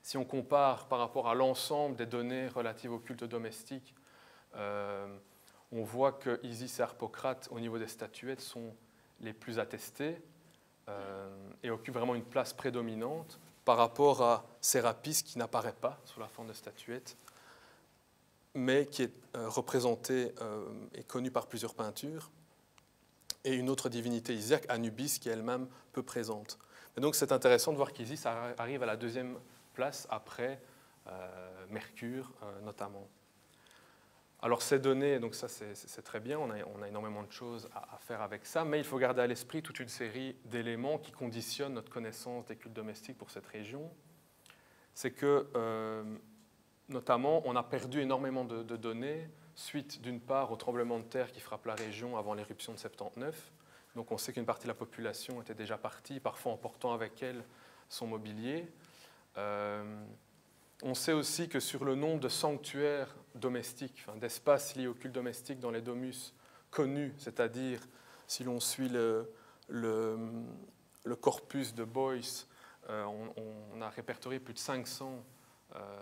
Si on compare par rapport à l'ensemble des données relatives au culte domestique, on voit que Isis et Harpocrate, au niveau des statuettes, sont les plus attestés et occupent vraiment une place prédominante par rapport à Sérapis, qui n'apparaît pas sous la forme de statuette, mais qui est représenté et connu par plusieurs peintures, et une autre divinité isiaque, Anubis, qui est elle-même peu présente. Et donc c'est intéressant de voir qu'Isis arrive à la deuxième place après Mercure notamment. Alors ces données, donc ça c'est très bien, on a énormément de choses à faire avec ça, mais il faut garder à l'esprit toute une série d'éléments qui conditionnent notre connaissance des cultes domestiques pour cette région. C'est que, notamment, on a perdu énormément de données suite d'une part au tremblement de terre qui frappe la région avant l'éruption de 79. Donc on sait qu'une partie de la population était déjà partie, parfois emportant avec elle son mobilier. On sait aussi que sur le nombre de sanctuaires domestiques, enfin, d'espaces liés au culte domestique dans les domus connus, c'est-à-dire si l'on suit le corpus de Boyce, on a répertorié plus de 500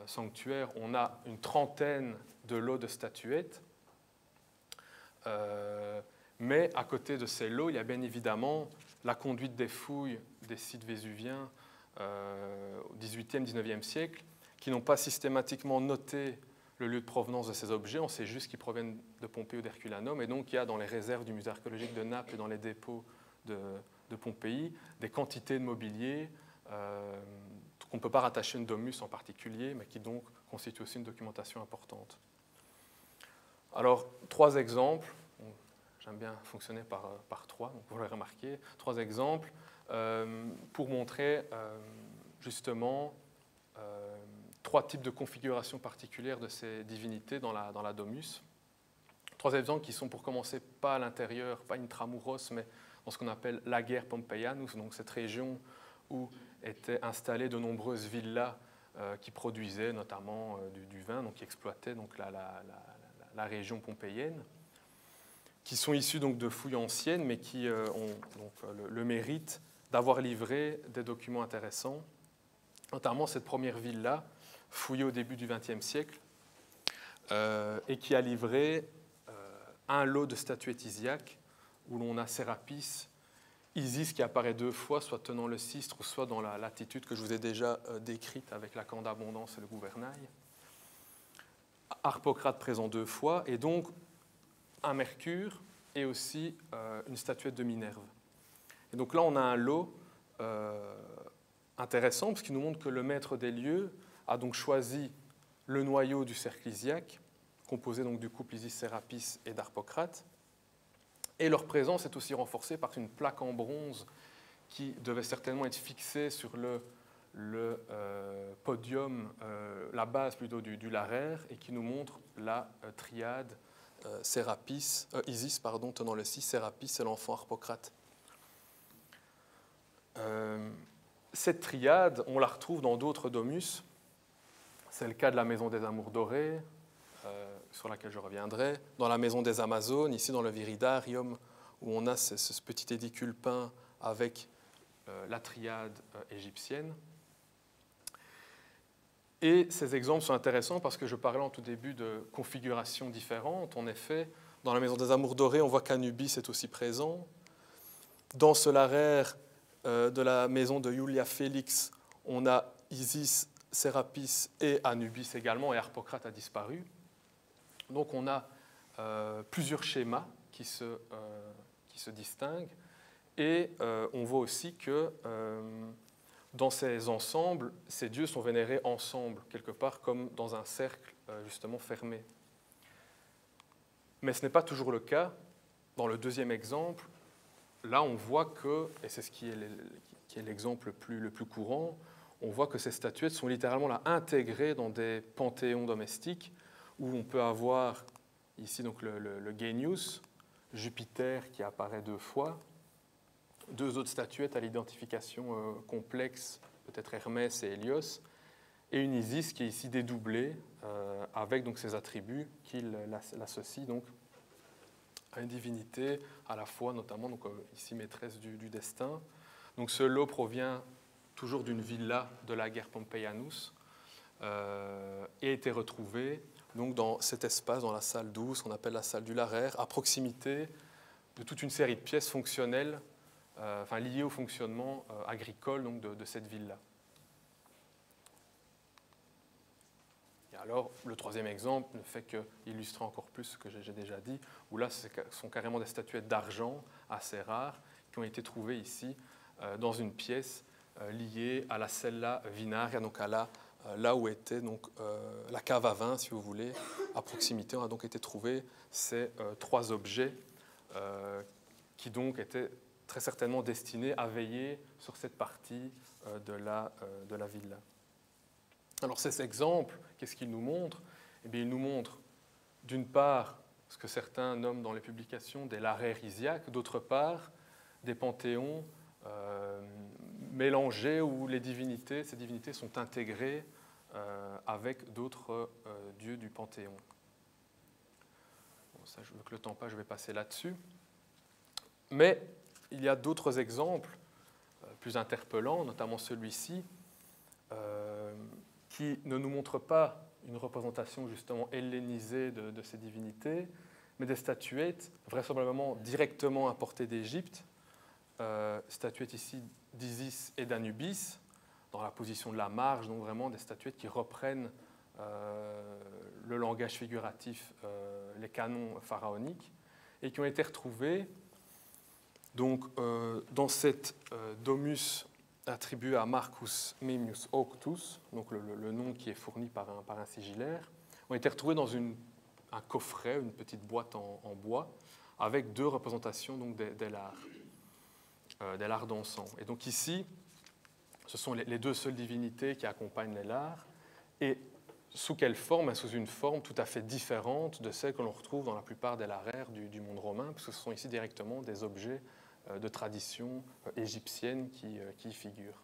sanctuaires, on a une trentaine de lots de statuettes, Mais à côté de ces lots, il y a bien évidemment la conduite des fouilles des sites vésuviens au XVIIIe, XIXe siècle, qui n'ont pas systématiquement noté le lieu de provenance de ces objets. On sait juste qu'ils proviennent de Pompéi ou d'Herculanum. Et donc, il y a dans les réserves du musée archéologique de Naples et dans les dépôts de Pompéi des quantités de mobilier qu'on ne peut pas rattacher à une domus en particulier, mais qui donc constituent aussi une documentation importante. Alors, 3 exemples. J'aime bien fonctionner par 3, donc vous l'avez remarqué. 3 exemples pour montrer justement 3 types de configurations particulières de ces divinités dans la domus. 3 exemples qui sont, pour commencer, pas à l'intérieur, pas intramuros, mais dans ce qu'on appelle l'Ager Pompeianus, donc cette région où étaient installées de nombreuses villas qui produisaient notamment du vin, donc qui exploitaient donc, la région pompéienne, qui sont issues donc, de fouilles anciennes, mais qui ont donc, le mérite d'avoir livré des documents intéressants, notamment cette première ville-là, fouillée au début du XXe siècle, et qui a livré un lot de statuettes isiaques, où l'on a Sérapis, Isis qui apparaît 2 fois, soit tenant le cistre, soit dans la latitude que je vous ai déjà décrite avec la corne d'abondance et le gouvernail. Harpocrate présent 2 fois, et donc un Mercure et aussi une statuette de Minerve. Et donc là, on a un lot intéressant, parce qu'il nous montre que le maître des lieux a donc choisi le noyau du cercle isiaque, composé donc du couple Isis-Sérapis et d'Harpocrate. Et leur présence est aussi renforcée par une plaque en bronze qui devait certainement être fixée sur le podium, la base plutôt du larer, et qui nous montre la triade Isis tenant le 6, Sérapis et l'enfant Harpocrate. Cette triade, on la retrouve dans d'autres domus. C'est le cas de la Maison des Amours Dorés, sur laquelle je reviendrai, dans la Maison des Amazones, ici dans le Viridarium, où on a ce petit édicule peint avec la triade égyptienne. Et ces exemples sont intéressants parce que je parlais en tout début de configurations différentes. En effet, dans la Maison des Amours Dorés, on voit qu'Anubis est aussi présent. Dans ce larer de la maison de Iulia Félix, on a Isis, Sérapis et Anubis également, et Harpocrate a disparu. Donc on a plusieurs schémas qui se distinguent, et on voit aussi que dans ces ensembles, ces dieux sont vénérés ensemble, quelque part comme dans un cercle justement fermé. Mais ce n'est pas toujours le cas. Dans le deuxième exemple, là on voit que, et c'est ce qui est l'exemple le plus courant, on voit que ces statuettes sont littéralement là, intégrées dans des panthéons domestiques, où on peut avoir ici donc le Genius, Jupiter qui apparaît 2 fois, 2 autres statuettes à l'identification complexe, peut-être Hermès et Hélios, et une Isis qui est ici dédoublée avec donc ses attributs qui l'associent donc à une divinité à la fois notamment donc, ici maîtresse du destin. Donc ce lot provient toujours d'une villa de l'Ager Pompeianus et a été retrouvé donc, dans cet espace, dans la salle 12, qu'on appelle la salle du larer, à proximité de toute une série de pièces fonctionnelles liées au fonctionnement agricole donc, de cette ville-là. Et alors, le troisième exemple ne fait qu'illustrer encore plus ce que j'ai déjà dit, où là, ce sont carrément des statuettes d'argent assez rares qui ont été trouvées ici dans une pièce liée à la cella vinaria, donc là où était donc, la cave à vin, si vous voulez, à proximité. On a donc été trouver ces 3 objets qui donc étaient très certainement destinés à veiller sur cette partie de la villa. Alors ces exemples, qu'est-ce qu'ils nous montrent? Eh bien, ils nous montrent d'une part ce que certains nomment dans les publications des larer isiaques, d'autre part des panthéons mélangés où ces divinités sont intégrées avec d'autres dieux du panthéon. Bon, ça, je veux que le temps passe, je vais passer là-dessus. Mais il y a d'autres exemples plus interpellants, notamment celui-ci, qui ne nous montre pas une représentation justement hellénisée de ces divinités, mais des statuettes vraisemblablement directement importées d'Égypte, statuettes ici d'Isis et d'Anubis, dans la position de la marge, donc vraiment des statuettes qui reprennent le langage figuratif, les canons pharaoniques, et qui ont été retrouvées donc, dans cette domus attribuée à Marcus Memmius Auctus, donc le nom qui est fourni par un sigillaire, ont été retrouvées dans un coffret, une petite boîte en bois, avec deux représentations donc, des lards d'encens. Et donc ici, ce sont les deux seules divinités qui accompagnent les lards, et sous quelle forme? Sous une forme tout à fait différente de celle que l'on retrouve dans la plupart des lareires du monde romain, parce que ce sont ici directement des objets de tradition égyptienne qui y figurent.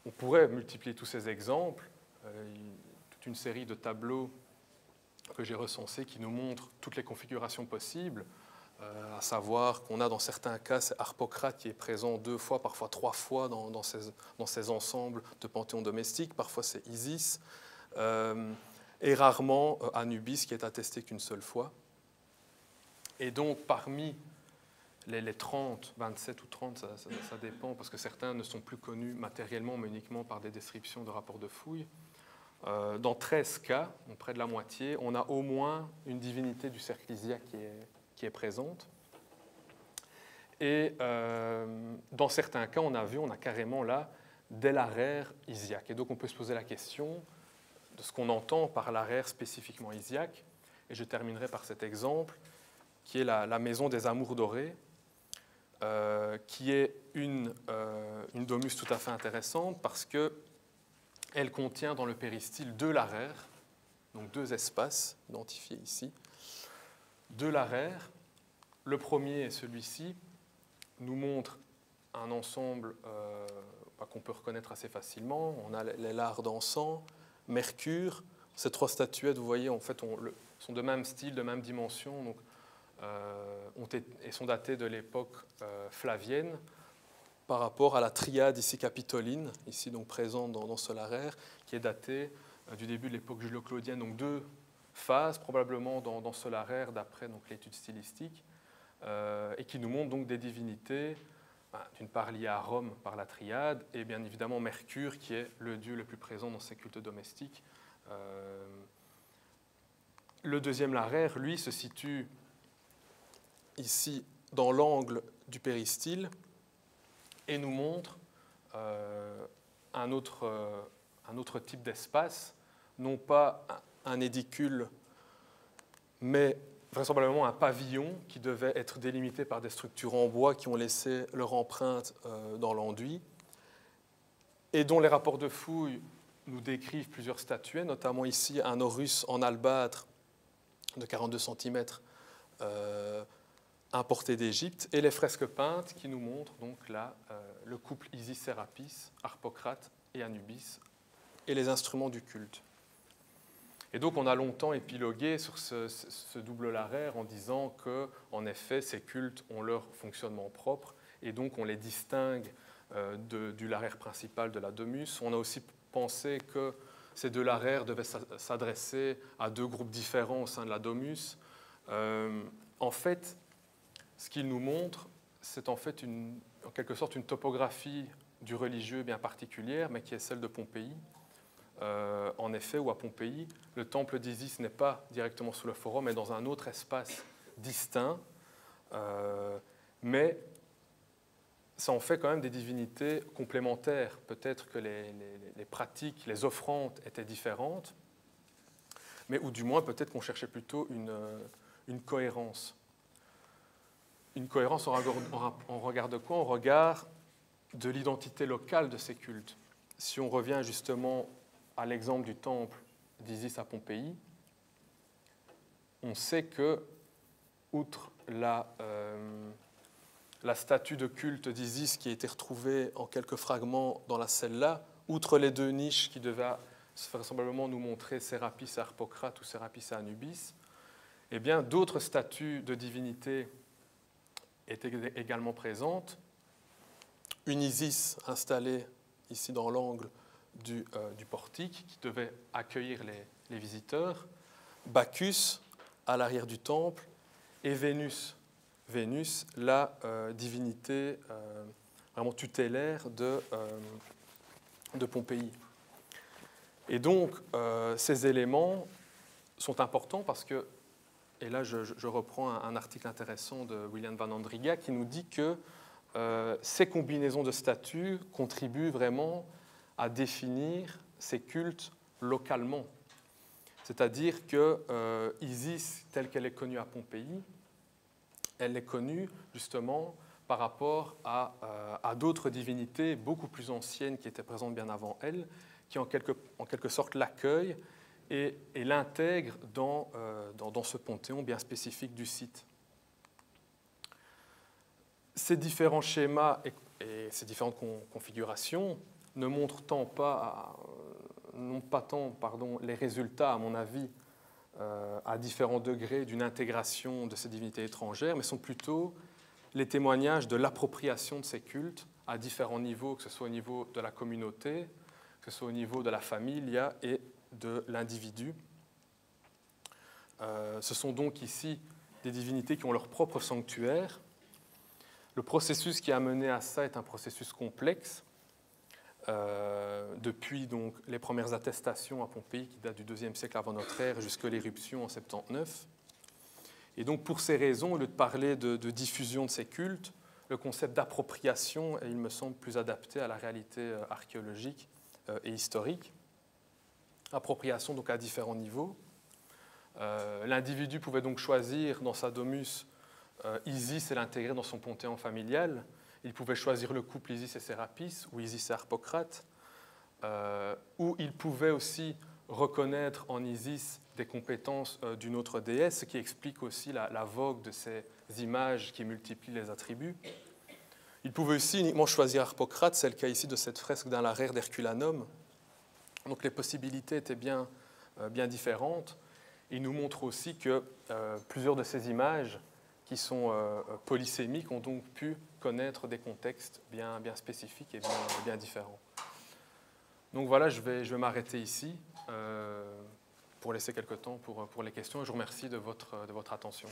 On pourrait multiplier tous ces exemples, toute une série de tableaux que j'ai recensés qui nous montrent toutes les configurations possibles, à savoir qu'on a dans certains cas, c'est Harpocrate qui est présent 2 fois, parfois 3 fois dans ces ensembles de panthéons domestiques, parfois c'est Isis, et rarement Anubis qui est attesté qu'une seule fois. Et donc parmi les 30, 27 ou 30, ça dépend, parce que certains ne sont plus connus matériellement, mais uniquement par des descriptions de rapports de fouilles, dans 13 cas, donc près de la moitié, on a au moins une divinité du cercle Isia qui est présente. Et dans certains cas, on a carrément là des lareires isiaques. Et donc on peut se poser la question de ce qu'on entend par lareire spécifiquement isiaque. Et je terminerai par cet exemple, qui est la maison des Amours dorés, qui est une domus tout à fait intéressante parce qu'elle contient dans le péristyle 2 lareires, donc 2 espaces identifiés ici, 2 lareires. Le premier est celui-ci, nous montre un ensemble qu'on peut reconnaître assez facilement. On a les lards d'encens, Mercure. Ces 3 statuettes, vous voyez, en fait, sont de même style, de même dimension, donc, et sont datées de l'époque flavienne par rapport à la triade ici capitoline, ici donc présente dans ce laraire, qui est datée du début de l'époque julio-claudienne, donc 2 phases probablement dans ce laraire d'après l'étude stylistique, et qui nous montre donc des divinités, d'une part liées à Rome par la triade, et bien évidemment Mercure qui est le dieu le plus présent dans ces cultes domestiques. Le deuxième laraire, lui, se situe ici dans l'angle du péristyle et nous montre un autre type d'espace, non pas un édicule, mais vraisemblablement un pavillon qui devait être délimité par des structures en bois qui ont laissé leur empreinte dans l'enduit et dont les rapports de fouilles nous décrivent plusieurs statuettes, notamment ici un Horus en albâtre de 42 cm importé d'Égypte, et les fresques peintes qui nous montrent donc là le couple Isis-Sérapis, Harpocrate et Anubis, et les instruments du culte. Et donc on a longtemps épilogué sur ce double laraire en disant que, en effet, ces cultes ont leur fonctionnement propre, et donc on les distingue du laraire principal de la domus. On a aussi pensé que ces 2 laraires devaient s'adresser à 2 groupes différents au sein de la domus. En fait, ce qu'il nous montre, c'est en fait en quelque sorte une topographie du religieux bien particulière, mais qui est celle de Pompéi. En effet, où à Pompéi, le temple d'Isis n'est pas directement sous le forum, mais dans un autre espace distinct, mais ça en fait quand même des divinités complémentaires. Peut-être que les pratiques, les offrandes étaient différentes, mais ou du moins peut-être qu'on cherchait plutôt une cohérence. Une cohérence en regard de quoi? En regard de l'identité locale de ces cultes. Si on revient justement à l'exemple du temple d'Isis à Pompéi, on sait que, outre la statue de culte d'Isis qui a été retrouvée en quelques fragments dans la celle-là, outre les 2 niches qui devaient vraisemblablement nous montrer Sérapis à Harpocrate ou Sérapis à Anubis, eh bien, d'autres statues de divinités étaient également présentes. Une Isis installée ici dans l'angle du portique qui devait accueillir les visiteurs, Bacchus à l'arrière du temple et Vénus. Vénus, la divinité vraiment tutélaire de Pompéi. Et donc, ces éléments sont importants parce que, et là je reprends un article intéressant de William Van Andriga qui nous dit que ces combinaisons de statues contribuent vraiment à définir ces cultes localement. C'est-à-dire que Isis, telle qu'elle est connue à Pompéi, elle est connue justement par rapport à d'autres divinités beaucoup plus anciennes qui étaient présentes bien avant elle, qui en quelque sorte l'accueillent et l'intègrent dans ce panthéon bien spécifique du site. Ces différents schémas et ces différentes configurations ne montrent pas tant les résultats, à mon avis, à différents degrés d'une intégration de ces divinités étrangères, mais sont plutôt les témoignages de l'appropriation de ces cultes à différents niveaux, que ce soit au niveau de la communauté, que ce soit au niveau de la familia et de l'individu. Ce sont donc ici des divinités qui ont leur propre sanctuaire. Le processus qui a mené à ça est un processus complexe. Depuis donc, les premières attestations à Pompéi, qui datent du IIe siècle avant notre ère, jusqu'à l'éruption en 79. Et donc, pour ces raisons, au lieu de parler de diffusion de ces cultes, le concept d'appropriation, il me semble, plus adapté à la réalité archéologique et historique. Appropriation donc à différents niveaux. L'individu pouvait donc choisir dans sa domus Isis et l'intégrer dans son panthéon familial. Il pouvait choisir le couple Isis et Sérapis ou Isis et Harpocrate, ou il pouvait aussi reconnaître en Isis des compétences d'une autre déesse, ce qui explique aussi la vogue de ces images qui multiplient les attributs. Il pouvait aussi uniquement choisir Harpocrate, c'est le cas ici de cette fresque dans l'arrière d'Herculanum. Donc les possibilités étaient bien différentes. Il nous montre aussi que plusieurs de ces images qui sont polysémiques ont donc pu connaître des contextes bien spécifiques et bien différents. Donc voilà, je vais m'arrêter ici pour laisser quelques temps pour les questions. Je vous remercie de votre attention.